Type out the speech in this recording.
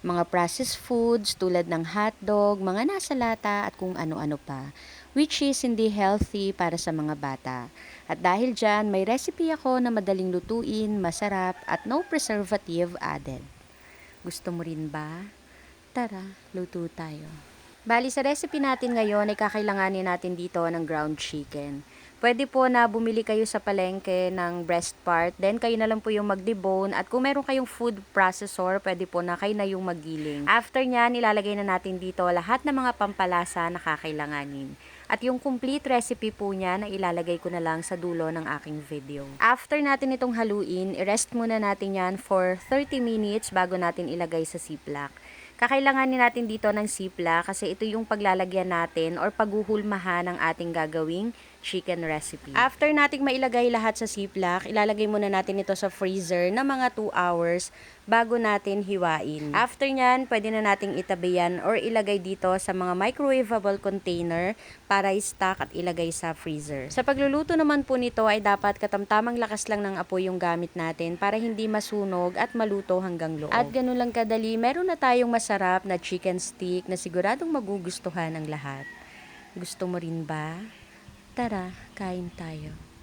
mga processed foods tulad ng hotdog, mga nasa lata at kung ano-ano pa, which is hindi healthy para sa mga bata. At dahil dyan, may recipe ako na madaling lutuin, masarap at no preservative added. Gusto mo rin ba? Tara, luto tayo. Bali sa recipe natin ngayon ay kakailanganin natin dito ng ground chicken. Pwede po na bumili kayo sa palengke ng breast part, then kayo na lang po yung mag-debone at kung meron kayong food processor, pwede po na kayo na yung magiling. After nyan, ilalagay na natin dito lahat ng mga pampalasa na kakailanganin. At yung complete recipe po niya na ilalagay ko na lang sa dulo ng aking video. After natin itong haluin, i-rest muna natin yan for 30 minutes bago natin ilagay sa ziplock. Kakailanganin natin dito ng ziplock kasi ito yung paglalagyan natin or paghuhulmahan ng ating gagawing chicken recipe. After nating mailagay lahat sa ziplock, ilalagay muna natin ito sa freezer na mga 2 hours bago natin hiwain. After nyan, pwede na nating itabi yan or ilagay dito sa mga microwavable container para i-stock at ilagay sa freezer. Sa pagluluto naman po nito ay dapat katamtamang lakas lang ng apoy yung gamit natin para hindi masunog at maluto hanggang loob. At ganun lang kadali, meron na tayong masarap na chicken stick na siguradong magugustuhan ng lahat. Gusto mo rin ba? Tara, kain tayo.